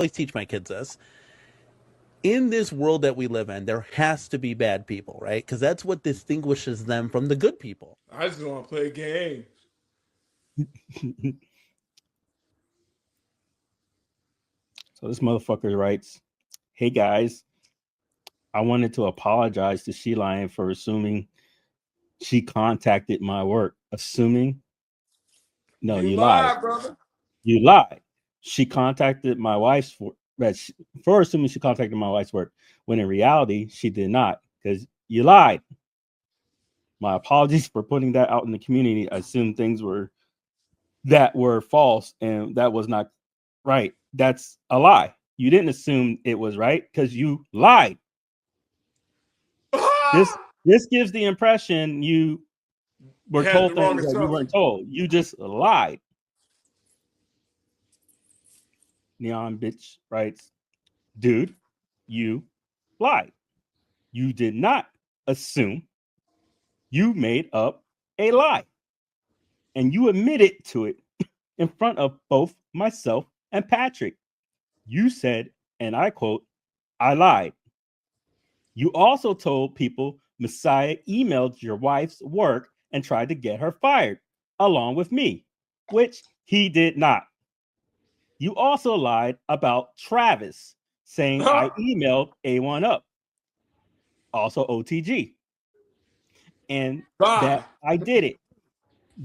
always teach my kids this. In this world that we live in, there has to be bad people, right? Because that's what distinguishes them from the good people. I just want to play games. So this motherfucker writes, "Hey guys, I wanted to apologize to She Lion for assuming she contacted my work. Assuming? No, you lied, brother. You lied. She contacted my wife's for assuming she contacted my wife's work, when in reality she did not, because you lied. My apologies for putting that out in the community. I assumed things were false, and that was not right. That's a lie. You didn't assume it was right because you lied. This gives the impression you were told things that you weren't told. You just lied." Neon Bitch writes, "Dude, you lied. You did not assume. You made up a lie. And you admitted to it in front of both myself and Patrick. You said, and I quote, 'I lied.' You also told people Messiah emailed your wife's work and tried to get her fired, along with me, which he did not. You also lied about Travis, saying I emailed A1 Up, also OTG, and that I did it.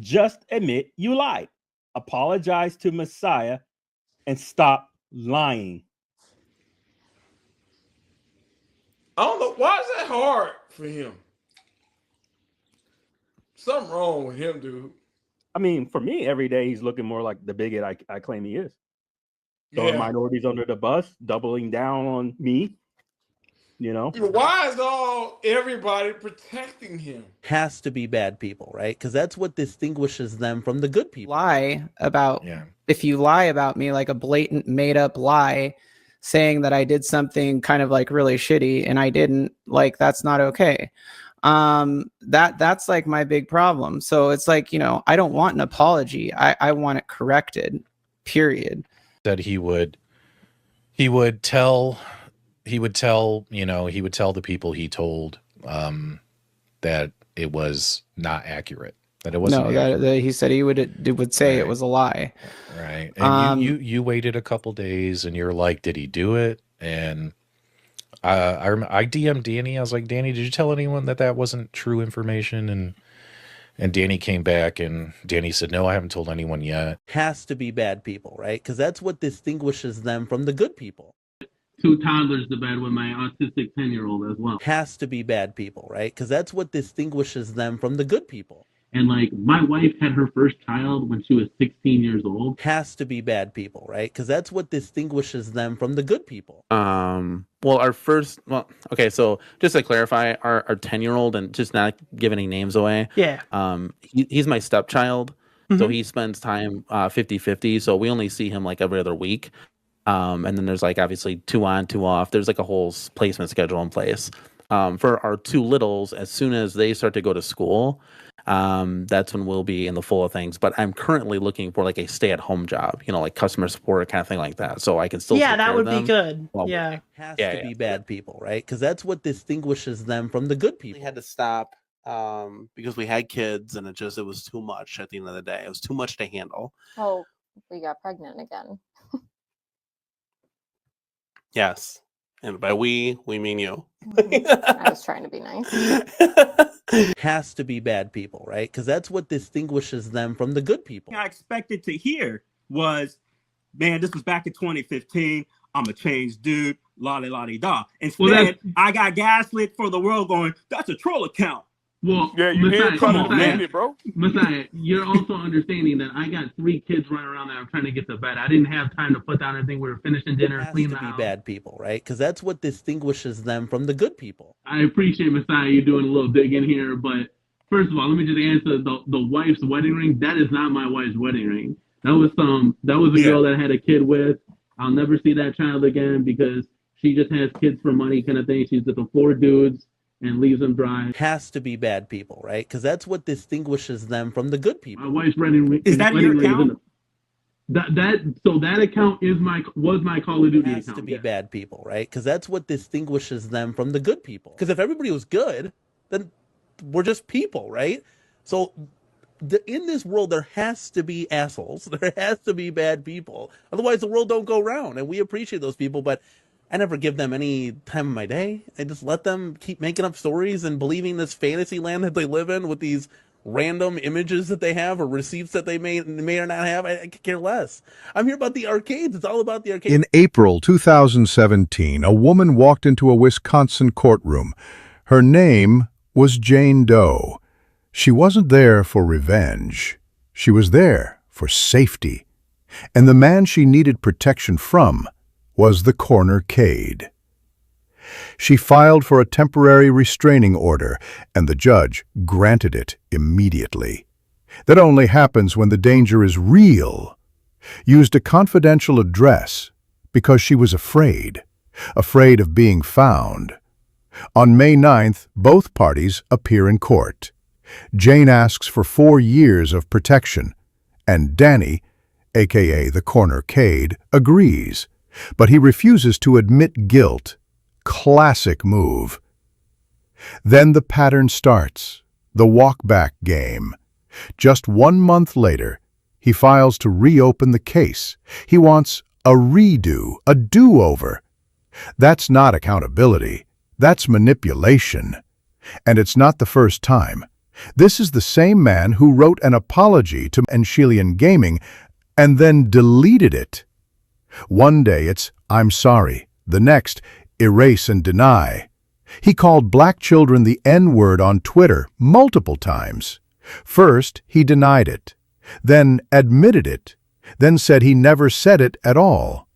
Just admit you lied. Apologize to Messiah and stop lying." I don't know. Why is that hard for him? Something wrong with him, dude. I mean, for me, every day he's looking more like the bigot I claim he is. Throwing minorities under the bus, doubling down on me. You know? Why is everybody protecting him? Has to be bad people, right? Because that's what distinguishes them from the good people. If you lie about me, like a blatant made up lie, saying that I did something kind of like really shitty and I didn't, like, that's not okay. That's like my big problem. So it's like, you know, I don't want an apology. I want it corrected, period. That he would tell the people he told that it was not accurate, that it wasn't. No, that he said he would say it was a lie. Right. And you waited a couple days and you're like, did he do it? And I DM'd Danny. I was like, Danny, did you tell anyone that wasn't true information? And Danny came back and Danny said, no, I haven't told anyone yet. Has to be bad people, right? Because that's what distinguishes them from the good people. 2 toddlers to bed with my autistic 10-year-old as well. Has to be bad people, right? Because that's what distinguishes them from the good people. And like my wife had her first child when she was 16 years old. Has to be bad people, right? Because that's what distinguishes them from the good people. Okay, so just to clarify, our 10-year-old, and just not give any names away. Yeah. He's my stepchild, so he spends time 50-50. So we only see him like every other week. And then there's like obviously 2 on, 2 off. There's like a whole placement schedule in place. For our 2 littles, as soon as they start to go to school, that's when we'll be in the full of things. But I'm currently looking for like a stay-at-home job, you know, like customer support kind of thing like that, so I can still that would be good. Has to be bad people, right? Because that's what distinguishes them from the good people. We had to stop because we had kids, and it was too much. At the end of the day, it was too much to handle. Oh, we got pregnant again. Yes. And by we mean you. I was trying to be nice. Has to be bad people, right? Because that's what distinguishes them from the good people. I expected to hear was, man, this was back in 2015. I'm a changed dude, la-di-la-di-da. Instead, I got gaslit for the world going, that's a troll account. Well, yeah, you did try to defend it, bro. Messiah, you're also understanding that I got 3 kids running around that I'm trying to get to bed. I didn't have time to put down anything. We were finishing dinner, cleaning the house. Has to be bad people, right? Because that's what distinguishes them from the good people. I appreciate, Messiah, you doing a little digging here, but first of all, let me just answer the wife's wedding ring. That is not my wife's wedding ring. That was a girl that I had a kid with. I'll never see that child again because she just has kids for money kind of thing. She's with the 4 dudes and leaves them dry. Has to be bad people, right? Because that's what distinguishes them from the good people. My wife's wedding ring is that your account? that account was my Call of Duty has account. to be bad people, right? Because that's what distinguishes them from the good people. Because if everybody was good, then we're just people, right? So in this world, there has to be assholes. There has to be bad people. Otherwise, the world don't go round. And we appreciate those people, but I never give them any time of my day. I just let them keep making up stories and believing this fantasy land that they live in with these random images that they have or receipts that they may or not have. I could care less. I'm here about the arcades. It's all about the arcades. In April 2017, a woman walked into a Wisconsin courtroom. Her name was Jane Doe. She wasn't there for revenge. She was there for safety. And the man she needed protection from was TheCornerCade. She filed for a temporary restraining order, and the judge granted it immediately. That only happens when the danger is real. Used a confidential address because she was afraid of being found. On May 9th, both parties appear in court. Jane asks for 4 years of protection, and Danny, aka TheCornerCade, agrees, but he refuses to admit guilt. Classic move. Then the pattern starts, the walk-back game. Just 1 month later, he files to reopen the case. He wants a redo, a do-over. That's not accountability. That's manipulation. And it's not the first time. This is the same man who wrote an apology to Enchilian Gaming and then deleted it. One day it's, "I'm sorry." The next, "erase and deny." He called black children the N-word on Twitter multiple times. First, he denied it, then admitted it, then said he never said it at all.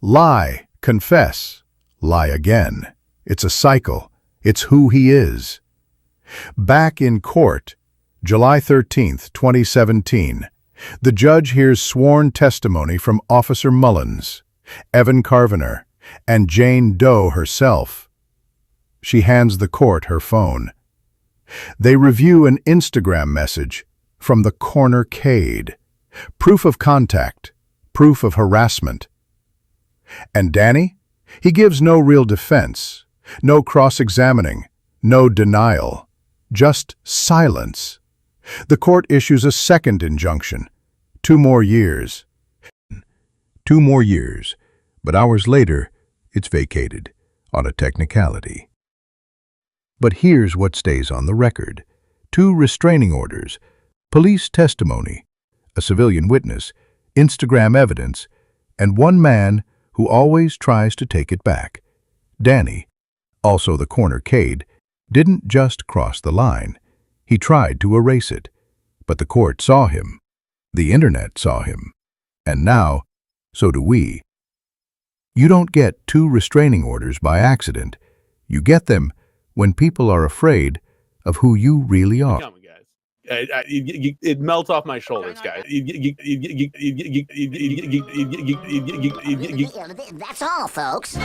Lie, confess, lie again. It's a cycle. It's who he is. Back in court, July 13th, 2017, the judge hears sworn testimony from Officer Mullins, Evan Carvener, and Jane Doe herself. She hands the court her phone. They review an Instagram message from TheCornerCade, proof of contact, proof of harassment. And Danny? He gives no real defense, no cross-examining, no denial, just silence. The court issues a second injunction, 2 more years. 2 more years, but hours later, it's vacated on a technicality. But here's what stays on the record: 2 restraining orders, police testimony, a civilian witness, Instagram evidence, and 1 man who always tries to take it back. Danny, also TheCornerCade, didn't just cross the line. He tried to erase it. But the court saw him. The internet saw him. And now, so do we. You don't get 2 restraining orders by accident. You get them when people are afraid of who you really are. Come on, guys. It melts off my shoulders, guys. That's all, folks.